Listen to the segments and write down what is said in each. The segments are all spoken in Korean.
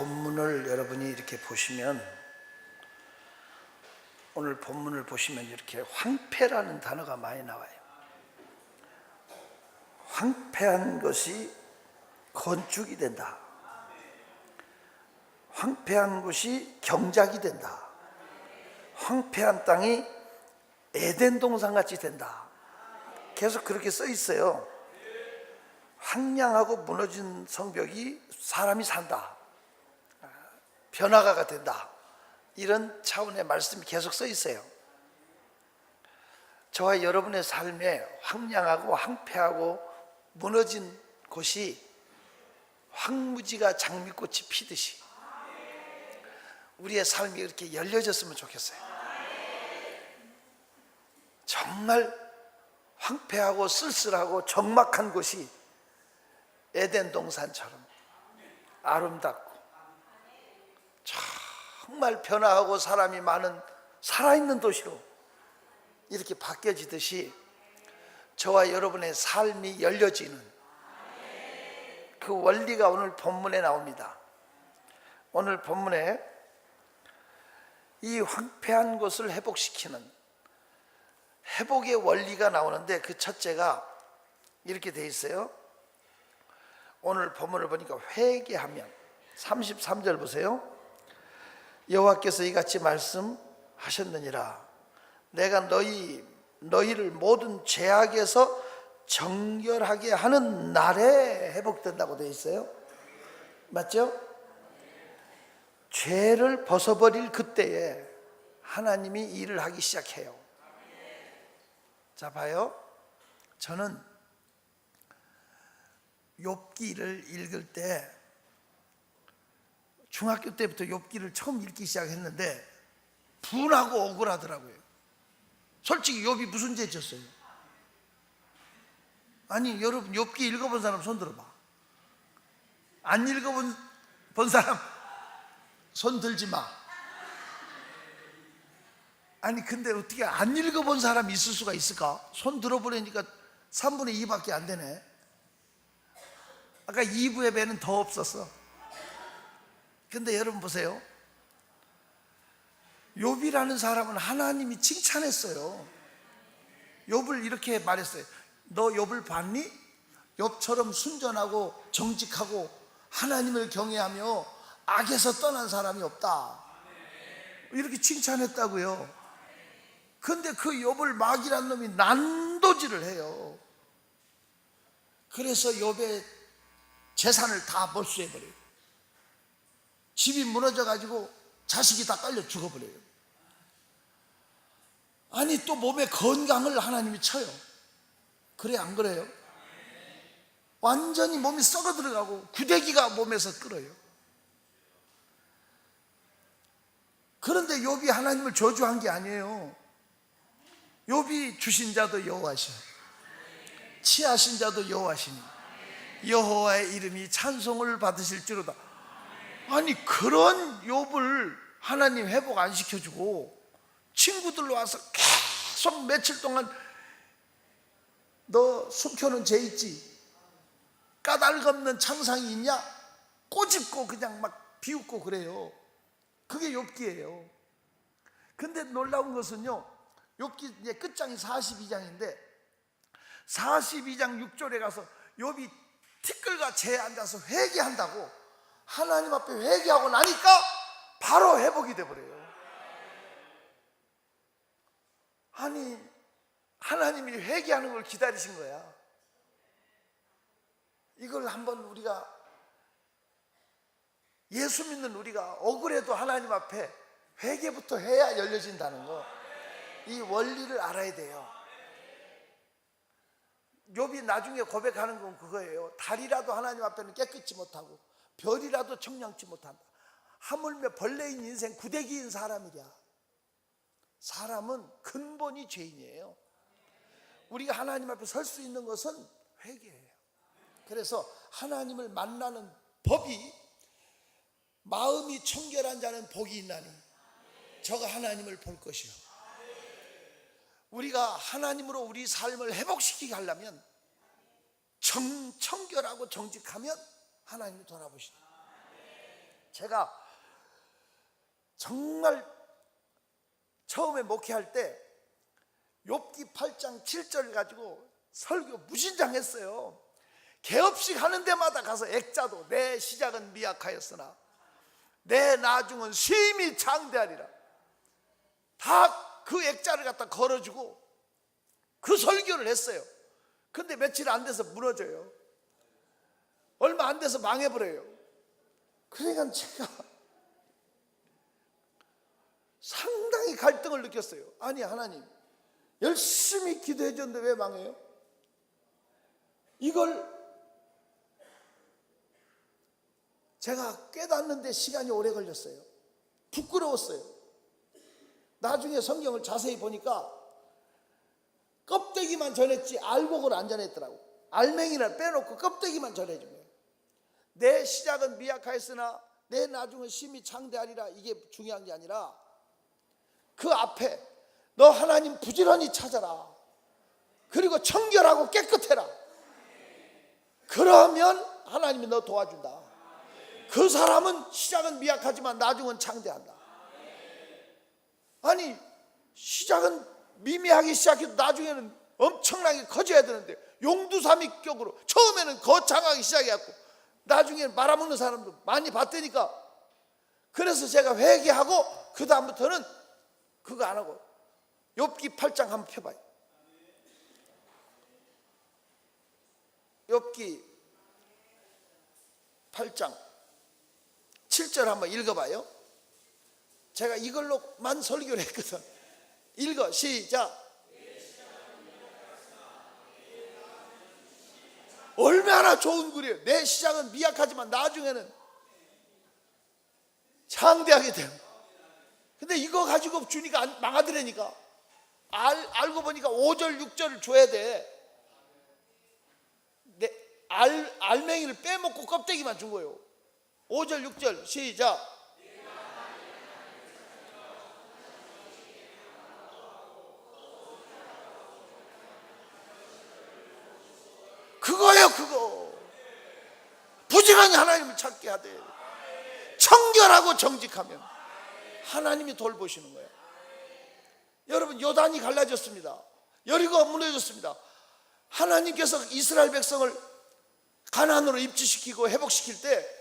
본문을 여러분이 이렇게 보시면, 오늘 본문을 보시면 이렇게 황폐라는 단어가 많이 나와요. 황폐한 것이 건축이 된다. 황폐한 곳이 경작이 된다. 황폐한 땅이 에덴 동산같이 된다. 계속 그렇게 써 있어요. 황량하고 무너진 성벽이 사람이 산다, 변화가 된다, 이런 차원의 말씀이 계속 써 있어요. 저와 여러분의 삶에 황량하고 황폐하고 무너진 곳이 황무지가 장미꽃이 피듯이 우리의 삶이 이렇게 열려졌으면 좋겠어요. 정말 황폐하고 쓸쓸하고 적막한 곳이 에덴 동산처럼 아름답고 정말 변화하고 사람이 많은 살아있는 도시로 이렇게 바뀌어지듯이 저와 여러분의 삶이 열려지는 그 원리가 오늘 본문에 나옵니다. 오늘 본문에 이 황폐한 곳을 회복시키는 회복의 원리가 나오는데, 그 첫째가 이렇게 돼 있어요. 오늘 본문을 보니까 회개하면, 33절 보세요. 여호와께서 이같이 말씀하셨느니라. 내가 너희를 모든 죄악에서 정결하게 하는 날에 회복된다고 되어 있어요. 맞죠? 죄를 벗어버릴 그때에 하나님이 일을 하기 시작해요. 자, 봐요. 저는 욥기를 읽을 때, 중학교 때부터 욥기를 처음 읽기 시작했는데 분하고 억울하더라고요. 솔직히 욥이 무슨 죄 졌어요? 아니, 여러분 욥기 읽어본 사람 손 들어봐. 안 읽어본 사람 손 들지 마. 아니, 근데 어떻게 안 읽어본 사람이 있을 수가 있을까? 손 들어보려니까 3분의 2밖에 안 되네. 아까 2부의 배는 더 없었어. 근데 여러분 보세요. 욥이라는 사람은 하나님이 칭찬했어요. 욥을 이렇게 말했어요. 너 욥을 봤니? 욥처럼 순전하고 정직하고 하나님을 경외하며 악에서 떠난 사람이 없다, 이렇게 칭찬했다고요. 근데 그 욥을 마귀란 놈이 난도질을 해요. 그래서 욥의 재산을 다 몰수해버려요. 집이 무너져가지고 자식이 다 깔려 죽어버려요. 아니, 또 몸의 건강을 하나님이 쳐요. 그래, 안 그래요? 완전히 몸이 썩어 들어가고 구데기가 몸에서 끓어요. 그런데 욥이 하나님을 저주한 게 아니에요. 욥이 주신 자도 여호와시오, 취하신 자도 여호와시니 여호와의 이름이 찬송을 받으실지로다. 아니, 그런 욥을 하나님 회복 안 시켜주고 친구들로 와서 계속 며칠 동안 너 숨겨놓은 죄 있지? 까닭없는 창상이 있냐? 꼬집고 그냥 막 비웃고 그래요. 그게 욥기예요. 근데 놀라운 것은요, 욥기 이제 끝장이 42장인데 42장 6절에 가서 욥이 티끌과 재에 앉아서 회개한다고, 하나님 앞에 회개하고 나니까 바로 회복이 돼버려요. 아니, 하나님이 회개하는 걸 기다리신 거야. 이걸 한번 우리가, 예수 믿는 우리가 억울해도 하나님 앞에 회개부터 해야 열려진다는 거, 이 원리를 알아야 돼요. 욥이 나중에 고백하는 건 그거예요. 달이라도 하나님 앞에는 깨끗지 못하고 별이라도 청량치 못한다. 하물며 벌레인 인생 구데기인 사람이랴. 사람은 근본이 죄인이에요. 우리가 하나님 앞에 설 수 있는 것은 회개예요. 그래서 하나님을 만나는 법이, 마음이 청결한 자는 복이 있나니 저가 하나님을 볼 것이요. 우리가 하나님으로 우리 삶을 회복시키게 하려면 청결하고 정직하면 하나님을 돌아보시다. 제가 정말 처음에 목회할 때 욥기 8장 7절 가지고 설교 무진장했어요. 개업식 하는 데마다 가서 액자도 내 시작은 미약하였으나 내 나중은 심히 장대하리라, 다 그 액자를 갖다 걸어주고 그 설교를 했어요. 근데 며칠 안 돼서 무너져요. 얼마 안 돼서 망해버려요. 그러니까 제가 상당히 갈등을 느꼈어요. 아니 하나님, 열심히 기도해 줬는데 왜 망해요? 이걸 제가 깨닫는데 시간이 오래 걸렸어요. 부끄러웠어요. 나중에 성경을 자세히 보니까 껍데기만 전했지 알곡을 안 전했더라고. 알맹이를 빼놓고 껍데기만 전해준 거예요. 내 시작은 미약하였으나 내 나중은 심히 장대하리라, 이게 중요한 게 아니라 그 앞에 너 하나님 부지런히 찾아라, 그리고 청결하고 깨끗해라. 그러면 하나님이 너 도와준다. 그 사람은 시작은 미약하지만 나중은 장대한다. 아니 시작은 미미하게 시작해도 나중에는 엄청나게 커져야 되는데 용두사미격으로 처음에는 거창하게 시작해갖고 나중에는 말아먹는 사람도 많이 봤다니까. 그래서 제가 회개하고 그 다음부터는 그거 안 하고 욥기 8장 한번 펴봐요. 욥기 8장 7절 한번 읽어봐요. 제가 이걸로만 설교를 했거든. 읽어, 시작. 얼마나 좋은 글이에요. 내 시작은 미약하지만 나중에는 장대하게 돼요. 근데 이거 가지고 주니까 망하더라니까. 알고 보니까 5절 6절을 줘야 돼. 알맹이를 빼먹고 껍데기만 준 거예요. 5절 6절 시작. 그거예요. 그거 부지런히 하나님을 찾게 하되 청결하고 정직하면 하나님이 돌보시는 거예요. 여러분, 요단이 갈라졌습니다. 여리고가 무너졌습니다. 하나님께서 이스라엘 백성을 가나안으로 입지시키고 회복시킬 때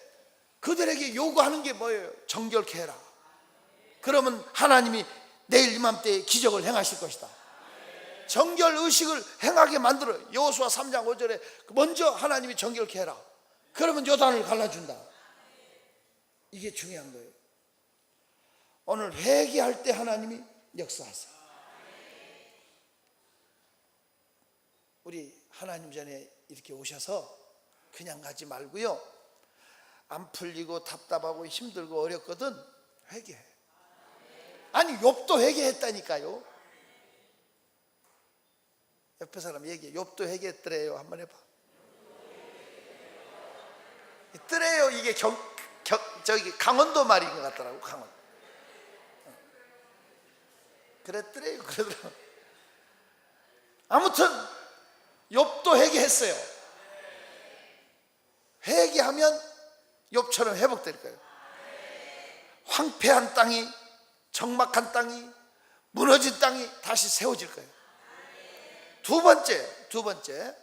그들에게 요구하는 게 뭐예요? 정결케 해라. 그러면 하나님이 내일 이맘때에 기적을 행하실 것이다. 정결 의식을 행하게 만들어. 여호수아 3장 5절에 먼저 하나님이 정결케 해라. 그러면 요단을 갈라준다. 이게 중요한 거예요. 오늘 회개할 때 하나님이 역사하세요. 우리 하나님 전에 이렇게 오셔서 그냥 가지 말고요, 안 풀리고 답답하고 힘들고 어렵거든 회개해. 아니 욥도 회개했다니까요. 옆에 사람 얘기해. 욥도 회개했더래요. 한번 해봐. 뜨래요. 이게 저기 강원도 말인 것 같더라고. 강원. 그랬더래요. 그러더라고. 아무튼 욥도 회개했어요. 회개하면 욥처럼 회복될 거예요. 황폐한 땅이, 적막한 땅이, 무너진 땅이 다시 세워질 거예요. 두 번째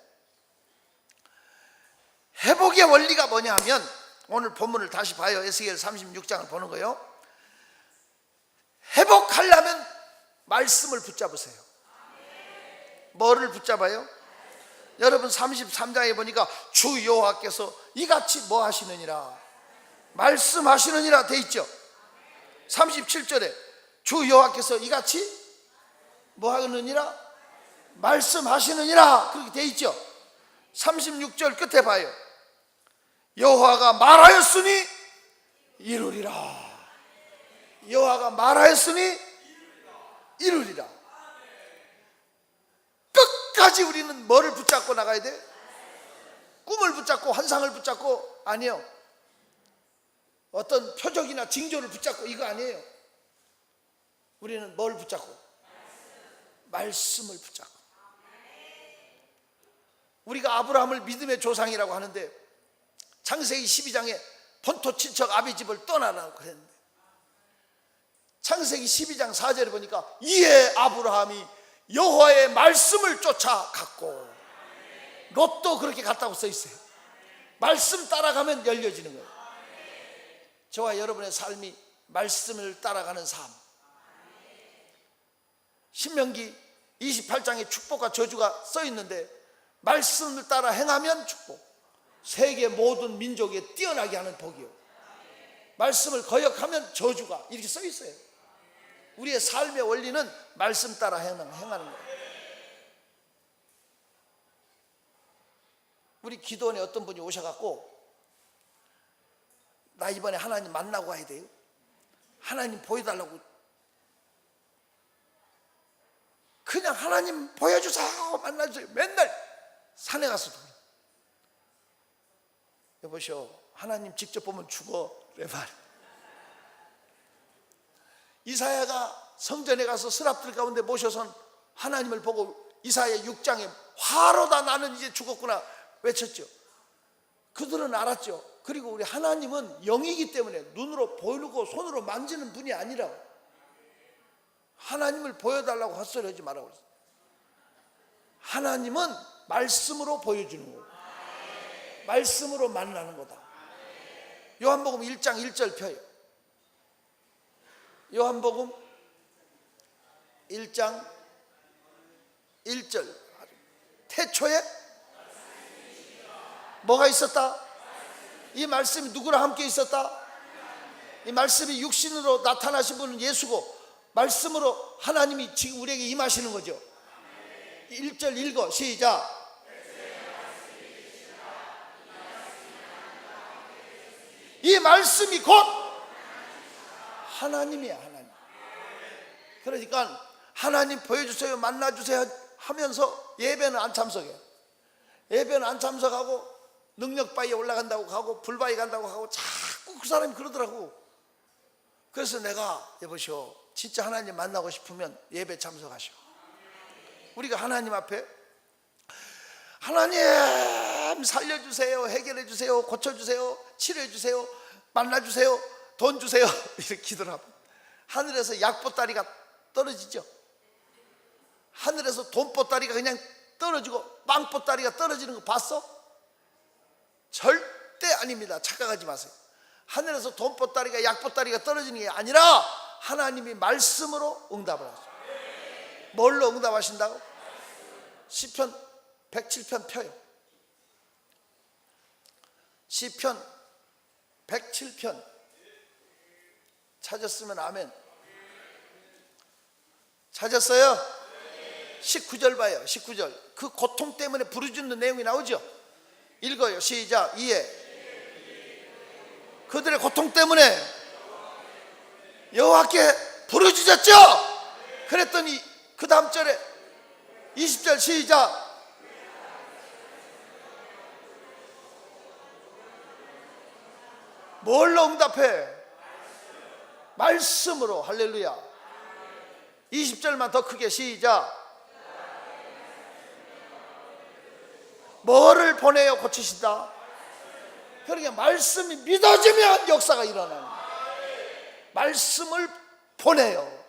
회복의 원리가 뭐냐 하면, 오늘 본문을 다시 봐요. 에스겔 36장을 보는 거예요. 회복하려면 말씀을 붙잡으세요. 뭐를 붙잡아요? 여러분 33장에 보니까 주 여호와께서 이같이 뭐 하시느니라, 말씀하시느니라 돼 있죠. 37절에 주 여호와께서 이같이 뭐 하느니라, 말씀하시느니라 그렇게 돼 있죠. 36절 끝에 봐요. 여호와가 말하였으니 이루리라. 여호와가 말하였으니 이루리라. 끝까지 우리는 뭐를 붙잡고 나가야 돼? 꿈을 붙잡고 환상을 붙잡고 아니요, 어떤 표적이나 징조를 붙잡고 이거 아니에요. 우리는 뭘 붙잡고? 말씀을 붙잡고. 우리가 아브라함을 믿음의 조상이라고 하는데 창세기 12장에 본토 친척 아비 집을 떠나라고 그랬는데 창세기 12장 4절에 보니까 이에 아브라함이 여호와의 말씀을 쫓아갔고, 롯도 그렇게 갔다고 써 있어요. 말씀 따라가면 열려지는 거예요. 저와 여러분의 삶이 말씀을 따라가는 삶. 신명기 28장에 축복과 저주가 써 있는데 말씀을 따라 행하면 축복, 세계 모든 민족에 뛰어나게 하는 복이요, 말씀을 거역하면 저주가, 이렇게 써 있어요. 우리의 삶의 원리는 말씀 따라 행하는 거예요. 우리 기도원에 어떤 분이 오셔갖고 나 이번에 하나님 만나고 와야 돼요, 하나님 보여달라고, 그냥 하나님 보여주세요, 만나주세요, 맨날 산에 가서도. 여보시오, 하나님 직접 보면 죽어, 내 말. 이사야가 성전에 가서 스랍들 가운데 모셔선 하나님을 보고 이사야 6장에 화로다 나는 이제 죽었구나 외쳤죠. 그들은 알았죠. 그리고 우리 하나님은 영이기 때문에 눈으로 보이고 손으로 만지는 분이 아니라 하나님을 보여달라고 헛소리 하지 말라고 그랬어요. 하나님은 말씀으로 보여주는 거예요. 말씀으로 만나는 거다. 요한복음 1장 1절 펴요. 요한복음 1장 1절. 태초에 뭐가 있었다? 이 말씀이 누구랑 함께 있었다? 이 말씀이 육신으로 나타나신 분은 예수고, 말씀으로 하나님이 지금 우리에게 임하시는 거죠. 1절 읽어, 시작. 이 말씀이 곧 하나님이야, 하나님. 그러니까 하나님 보여주세요, 만나주세요 하면서 예배는 안 참석해. 예배는 안 참석하고 능력바위에 올라간다고 가고 불바위 간다고 하고 자꾸 그 사람이 그러더라고. 그래서 내가 여보시오, 진짜 하나님 만나고 싶으면 예배 참석하시오. 우리가 하나님 앞에 하나님 살려주세요, 해결해주세요, 고쳐주세요, 치료해주세요, 만나주세요, 돈 주세요 이렇게 기도를 하면 하늘에서 약보따리가 떨어지죠. 하늘에서 돈보따리가 그냥 떨어지고 빵보따리가 떨어지는 거 봤어? 절대 아닙니다. 착각하지 마세요. 하늘에서 돈보따리가 약보따리가 떨어지는 게 아니라 하나님이 말씀으로 응답을 하죠. 뭘로 응답하신다고? 시편 107편 펴요. 시편 107편 찾았으면 아멘. 찾았어요? 19절 봐요. 19절. 그 고통 때문에 부르짖는 내용이 나오죠. 읽어요. 시작. 이에 그들의 고통 때문에 여호와께 부르짖었죠. 그랬더니 그 다음 절에 20절 시작. 뭘로 응답해? 말씀으로. 할렐루야. 20절만 더 크게 시작. 뭐를 보내어 고치신다? 그러니까 말씀이 믿어지면 역사가 일어나는 거예요. 말씀을 보내요.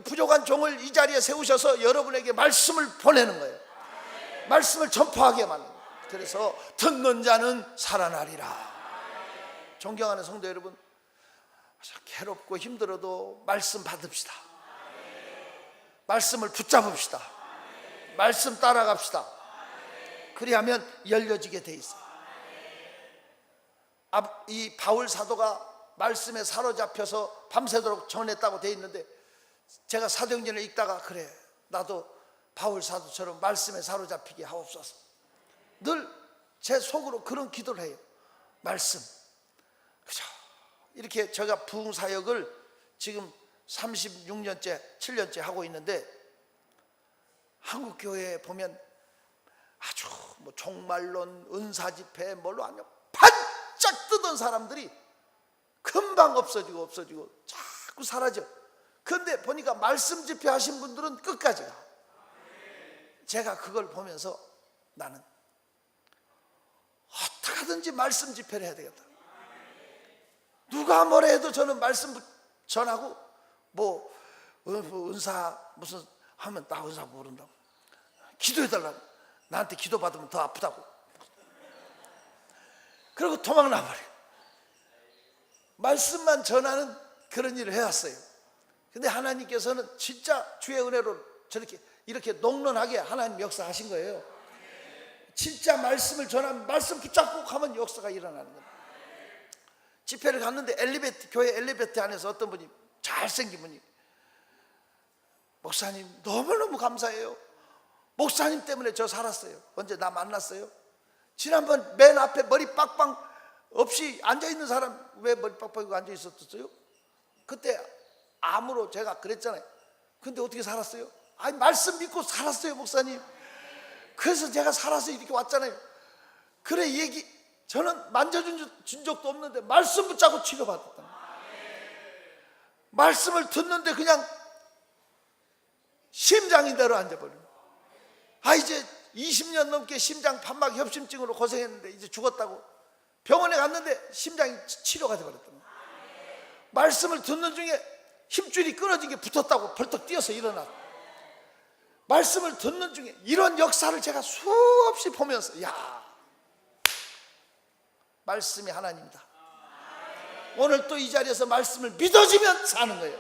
부족한 종을 이 자리에 세우셔서 여러분에게 말씀을 보내는 거예요. 말씀을 전파하게 만드는 거예요. 그래서 듣는 자는 살아나리라. 존경하는 성도 여러분, 괴롭고 힘들어도 말씀 받읍시다. 말씀을 붙잡읍시다. 말씀 따라갑시다. 그리하면 열려지게 돼 있어요. 이 바울 사도가 말씀에 사로잡혀서 밤새도록 전했다고 돼 있는데, 제가 사도행전을 읽다가 그래, 나도 바울 사도처럼 말씀에 사로잡히게 하옵소서. 늘 제 속으로 그런 기도를 해요. 말씀. 그죠? 이렇게 제가 부흥사역을 지금 36년째 7년째 하고 있는데, 한국교회에 보면 아주 뭐 종말론, 은사집회 뭘로 하면 반짝 뜨던 사람들이 금방 없어지고 자꾸 사라져. 그런데 보니까 말씀 집회 하신 분들은 끝까지 가. 제가 그걸 보면서 나는 어떻게 하든지 말씀 집회를 해야 되겠다. 누가 뭐라 해도 저는 말씀 전하고 뭐 은사 무슨 하면 나 은사 모른다고, 기도해달라고, 나한테 기도받으면 더 아프다고, 그리고 도망 나버려요. 말씀만 전하는 그런 일을 해왔어요. 근데 하나님께서는 진짜 주의 은혜로 저렇게 이렇게 농론하게 하나님 역사하신 거예요. 진짜 말씀을 전하면 말씀 붙잡고 하면 역사가 일어나는 거예요. 집회를 갔는데 교회 엘리베이터 안에서 어떤 분이, 잘생긴 분이, 목사님 너무너무 감사해요. 목사님 때문에 저 살았어요. 언제 나 만났어요? 지난번 맨 앞에 머리 빡빡 없이 앉아있는 사람 왜 머리 빡빡이고 앉아있었어요? 그때 암으로 제가 그랬잖아요. 근데 어떻게 살았어요? 아니 말씀 믿고 살았어요 목사님. 그래서 제가 살아서 이렇게 왔잖아요. 그래 저는 만져준 적도 없는데 말씀 붙잡고 치료받았다. 말씀을 듣는데 그냥 심장이 대로 앉아버려요. 이제 20년 넘게 심장 판막 협심증으로 고생했는데 이제 죽었다고 병원에 갔는데 심장이 치료가 돼버렸더니, 말씀을 듣는 중에 힘줄이 끊어진 게 붙었다고 벌떡 뛰어서 일어났고, 말씀을 듣는 중에 이런 역사를 제가 수없이 보면서, 야, 말씀이 하나님이다. 오늘 또 이 자리에서 말씀을 믿어지면 사는 거예요.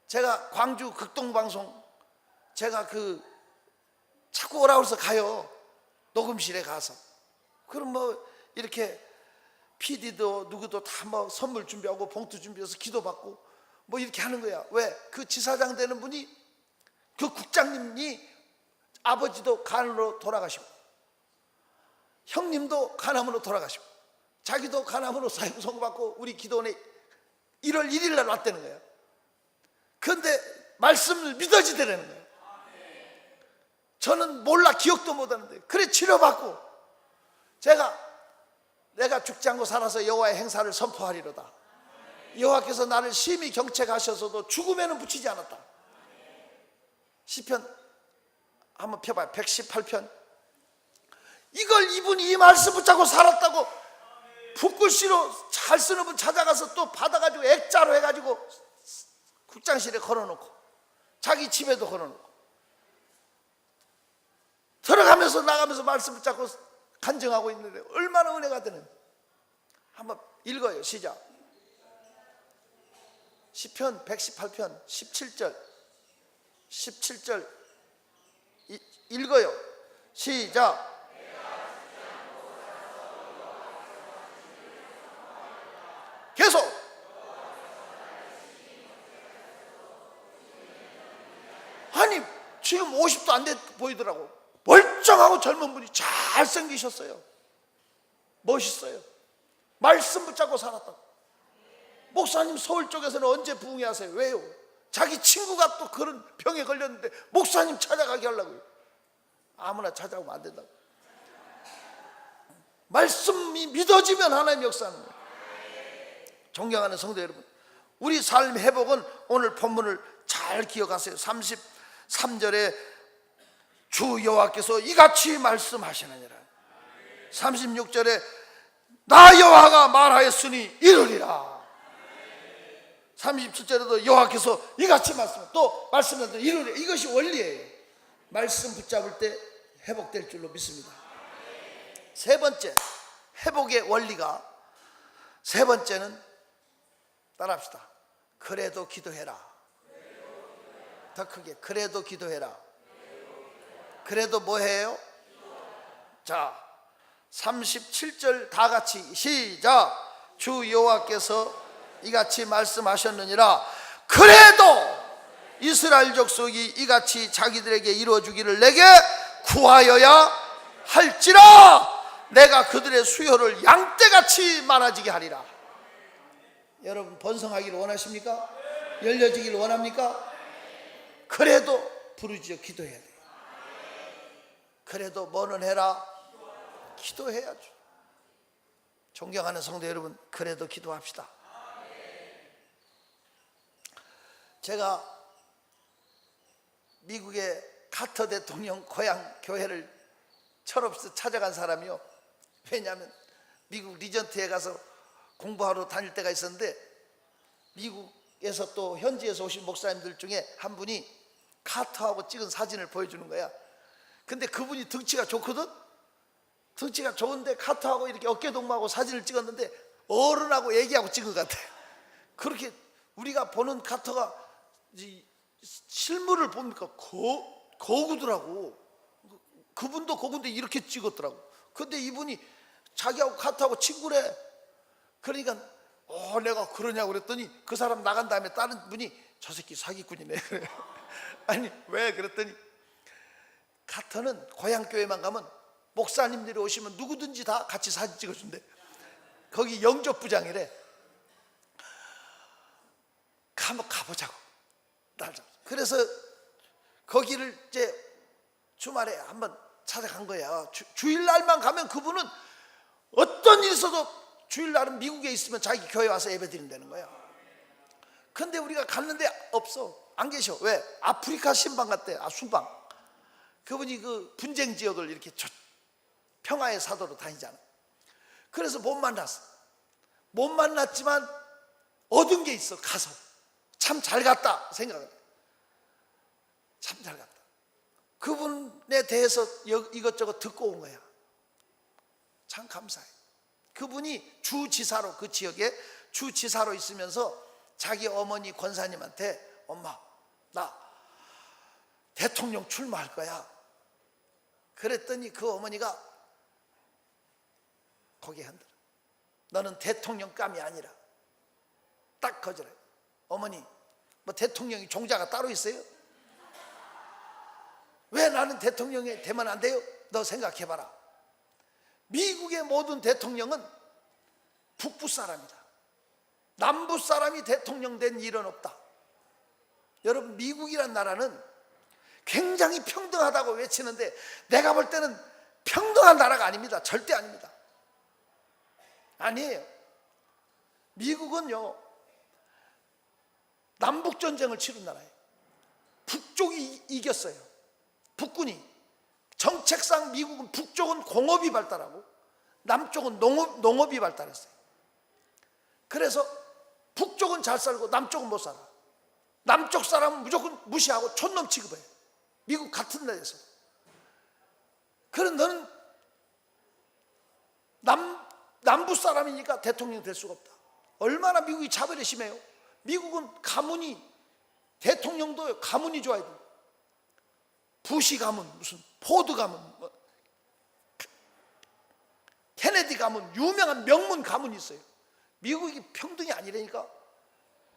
제가 광주 극동방송, 제가 자꾸 오라고 해서 가요. 녹음실에 가서. 그럼 뭐 이렇게 PD도 누구도 다 뭐 선물 준비하고 봉투 준비해서 기도받고 뭐 이렇게 하는 거야. 왜? 그 지사장 되는 분이, 그 국장님이 아버지도 간으로 돌아가시고, 형님도 간암으로 돌아가시고, 자기도 간암으로 사형 선고받고 우리 기도원에 1월 1일 날 왔다는 거야. 그런데 말씀을 믿어지더라는 거예요. 저는 몰라, 기억도 못하는데 그래 치료받고, 내가 죽지 않고 살아서 여호와의 행사를 선포하리로다. 여호와께서 나를 심히 경책하셔서도 죽음에는 붙이지 않았다. 시편 한번 펴봐요. 118편. 이걸 이분이 이 말씀 붙잡고 살았다고 붓글씨로 잘 쓰는 분 찾아가서 또 받아가지고 액자로 해가지고 국장실에 걸어놓고, 자기 집에도 걸어놓고, 들어가면서 나가면서 말씀 붙잡고 간증하고 있는데 얼마나 은혜가 되는. 한번 읽어요. 시작. 시편 118편 17절 읽어요. 시작. 계속. 아니 지금 50도 안 돼 보이더라고. 멀쩡하고 젊은 분이 잘생기셨어요. 멋있어요. 말씀 붙잡고 살았다고. 목사님 서울 쪽에서는 언제 부흥회 하세요? 왜요? 자기 친구가 또 그런 병에 걸렸는데 목사님 찾아가게 하려고요. 아무나 찾아오면 안 된다고. 말씀이 믿어지면 하나님 역사하는 거예요. 존경하는 성도 여러분, 우리 삶 회복은 오늘 본문을 잘 기억하세요. 33절에 주 여호와께서 이같이 말씀하시느니라. 36절에 나 여호와가 말하였으니 이루리라. 37절에도 여호와께서 이같이 또 말씀하셨으니 이루리라. 이것이 원리예요. 말씀 붙잡을 때 회복될 줄로 믿습니다. 세 번째, 회복의 원리가, 세 번째는 따라합시다. 그래도 기도해라. 더 크게, 그래도 기도해라. 그래도 뭐 해요? 자, 37절 다 같이 시작. 주 여호와께서 이같이 말씀하셨느니라. 그래도 이스라엘 족속이 이같이 자기들에게 이루어주기를 내게 구하여야 할지라 내가 그들의 수요를 양떼같이 많아지게 하리라. 여러분 번성하기를 원하십니까? 열려지기를 원합니까? 그래도 부르짖어 기도해야 돼요. 그래도 뭐는 해라? 기도해야죠. 존경하는 성도 여러분, 그래도 기도합시다. 제가 미국의 카터 대통령 고향 교회를 철없이 찾아간 사람이요. 왜냐하면 미국 리전트에 가서 공부하러 다닐 때가 있었는데, 미국에서 또 현지에서 오신 목사님들 중에 한 분이 카터하고 찍은 사진을 보여주는 거야. 근데 그분이 덩치가 좋거든. 덩치가 좋은데 카터하고 이렇게 어깨동무하고 사진을 찍었는데 어른하고 애기하고 찍은 것 같아. 그렇게 우리가 보는 카터가 실물을 보니까 거구더라고. 그분도 거구인데 이렇게 찍었더라고. 근데 이분이 자기하고 카터하고 친구래. 그러니까 내가 그러냐고 그랬더니 그 사람 나간 다음에 다른 분이 저 새끼 사기꾼이네. 아니 왜 그랬더니, 카터는 고향교회만 가면 목사님들이 오시면 누구든지 다 같이 사진 찍어준대. 거기 영접부장이래. 한번 가보자고. 그래서 거기를 이제 주말에 한번 찾아간 거야. 주일날만 가면 그분은 어떤 일 있어도 주일날은 미국에 있으면 자기 교회 와서 예배 드린다는 거야. 근데 우리가 갔는데 없어. 안 계셔. 왜? 아프리카 신방 갔대. 순방. 그분이 그 분쟁 지역을 이렇게 평화의 사도로 다니잖아. 그래서 못 만났어. 못 만났지만 얻은 게 있어. 가서 참 잘 갔다 생각을 해. 참 잘 갔다. 그분에 대해서 이것저것 듣고 온 거야. 참 감사해. 그분이 주지사로, 그 지역에 주지사로 있으면서 자기 어머니 권사님한테, 엄마 나 대통령 출마할 거야. 그랬더니 그 어머니가 고개 흔들어. 너는 대통령감이 아니라. 딱 거절해. 어머니 뭐 대통령이 종자가 따로 있어요? 왜 나는 대통령이 되면 안 돼요? 너 생각해봐라. 미국의 모든 대통령은 북부 사람이다. 남부 사람이 대통령 된 일은 없다. 여러분, 미국이란 나라는 굉장히 평등하다고 외치는데 내가 볼 때는 평등한 나라가 아닙니다. 절대 아닙니다. 아니에요. 미국은요, 남북전쟁을 치른 나라예요. 북쪽이 이겼어요. 북군이. 정책상 미국은 북쪽은 공업이 발달하고 남쪽은 농업이 발달했어요. 그래서 북쪽은 잘 살고 남쪽은 못 살아. 남쪽 사람은 무조건 무시하고 촌놈 취급해요. 미국 같은 나라에서. 그럼 너는 남부 사람이니까 대통령 될 수가 없다. 얼마나 미국이 차별이 심해요. 미국은 가문이, 대통령도 가문이 좋아야 돼. 부시 가문, 무슨 포드 가문, 케네디 가문, 유명한 명문 가문이 있어요. 미국이 평등이 아니라니까.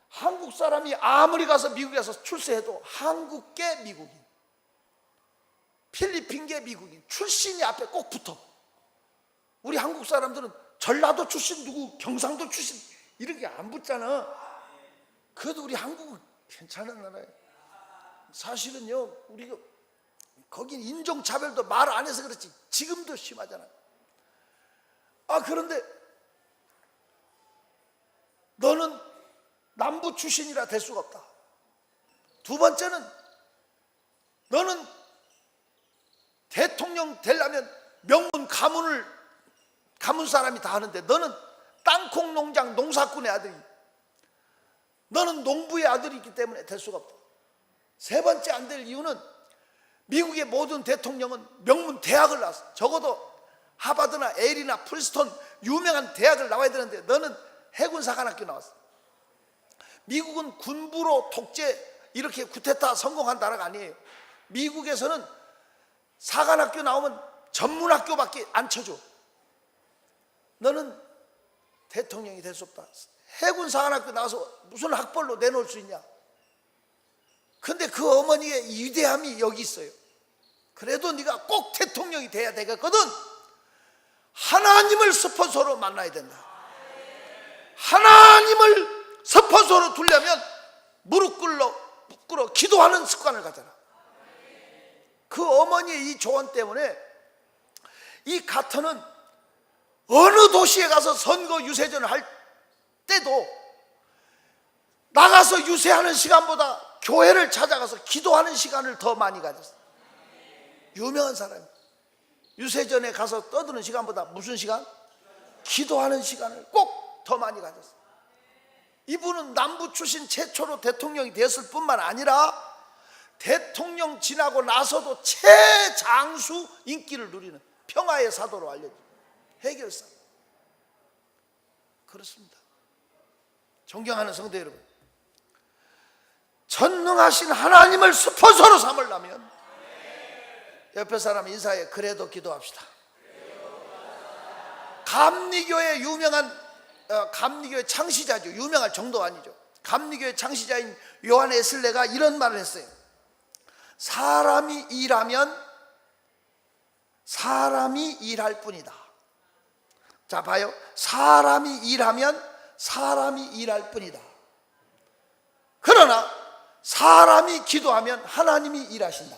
한국 사람이 아무리 가서 미국에서 출세해도 한국계 미국인, 필리핀계 미국인, 출신이 앞에 꼭 붙어. 우리 한국 사람들은 전라도 출신 누구, 경상도 출신 이렇게 안 붙잖아. 그래도 우리 한국은 괜찮은 나라예요. 사실은요, 우리가 거긴 인종차별도 말 안 해서 그렇지 지금도 심하잖아요. 그런데 너는 남부 출신이라 될 수가 없다. 두 번째는 너는 대통령 되려면 명문 가문 사람이 다 하는데 너는 땅콩 농장 농사꾼의 아들이, 너는 농부의 아들이기 때문에 될 수가 없다. 세 번째 안 될 이유는 미국의 모든 대통령은 명문 대학을 나왔어. 적어도 하버드나 에일이나 프린스턴 유명한 대학을 나와야 되는데 너는 해군사관학교 나왔어. 미국은 군부로 독재 이렇게 쿠데타 성공한 나라가 아니에요. 미국에서는 사관학교 나오면 전문학교밖에 안 쳐줘. 너는 대통령이 될 수 없다. 해군사관학교 나와서 무슨 학벌로 내놓을 수 있냐. 근데 그 어머니의 위대함이 여기 있어요. 그래도 네가 꼭 대통령이 돼야 되겠거든. 하나님을 스폰서로 만나야 된다. 하나님을 스폰서로 두려면 무릎 꿇어 기도하는 습관을 가져라. 그 어머니의 이 조언 때문에 이 카터는 어느 도시에 가서 선거 유세전을 할 때도 나가서 유세하는 시간보다 교회를 찾아가서 기도하는 시간을 더 많이 가졌어요. 유명한 사람이 유세전에 가서 떠드는 시간보다 무슨 시간? 기도하는 시간을 꼭 더 많이 가졌어요. 이분은 남부 출신 최초로 대통령이 됐을 뿐만 아니라 대통령 지나고 나서도 최장수 인기를 누리는 평화의 사도로 알려진 해결사. 그렇습니다. 존경하는 성도 여러분, 전능하신 하나님을 스폰서로 삼으려면 옆에 사람 인사해. 그래도 기도합시다. 감리교의 유명한 감리교의 창시자죠. 유명할 정도 아니죠. 감리교의 창시자인 요한 에슬레가 이런 말을 했어요. 사람이 일하면 사람이 일할 뿐이다. 자, 봐요. 사람이 일하면 사람이 일할 뿐이다. 그러나 사람이 기도하면 하나님이 일하신다.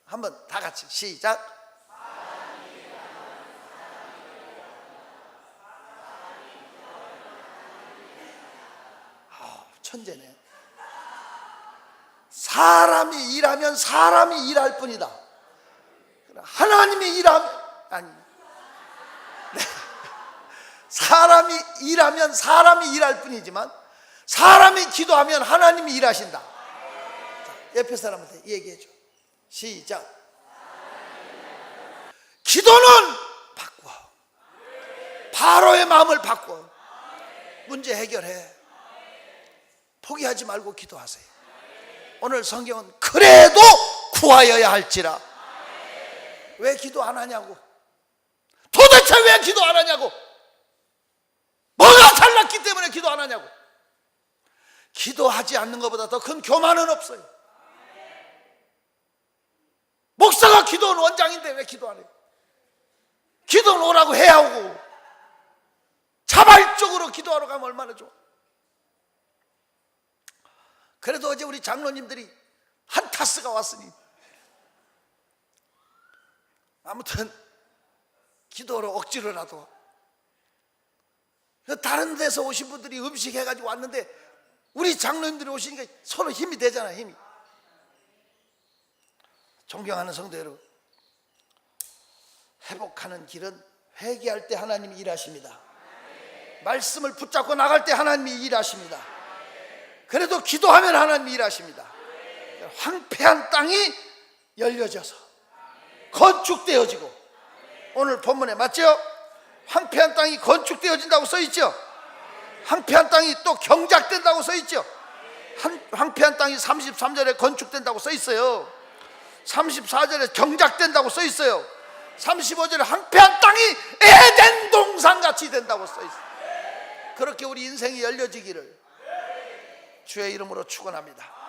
한번 다 같이 시작. 천재네. 사람이 일하면 사람이 일할 뿐이다. 하나님이 일하면 아니 사람이 일하면 사람이 일할 뿐이지만 사람이 기도하면 하나님이 일하신다. 자, 옆에 사람한테 얘기해줘. 시작. 기도는 바꿔. 바로의 마음을 바꿔. 문제 해결해. 포기하지 말고 기도하세요. 오늘 성경은 그래도 구하여야 할지라. 왜 기도 안 하냐고. 도대체 왜 기도 안 하냐고. 뭐가 잘났기 때문에 기도 안 하냐고. 기도하지 않는 것보다 더 큰 교만은 없어요. 목사가 기도는 원장인데 왜 기도 안 해요? 기도는 오라고 해야 오고 자발적으로 기도하러 가면 얼마나 좋아. 그래도 어제 우리 장로님들이 한 타스가 왔으니 아무튼 기도로 억지로라도. 다른 데서 오신 분들이 음식 해가지고 왔는데 우리 장로님들이 오시니까 서로 힘이 되잖아요. 힘이. 존경하는 성도 여러분, 회복하는 길은 회개할 때 하나님이 일하십니다. 말씀을 붙잡고 나갈 때 하나님이 일하십니다. 그래도 기도하면 하나님이 일하십니다. 황폐한 땅이 열려져서 건축되어지고, 오늘 본문에 맞죠? 황폐한 땅이 건축되어진다고 써있죠. 황폐한 땅이 또 경작된다고 써있죠. 황폐한 땅이 33절에 건축된다고 써있어요. 34절에 경작된다고 써있어요. 35절에 황폐한 땅이 에덴 동산같이 된다고 써있어요. 그렇게 우리 인생이 열려지기를 주의 이름으로 축원합니다.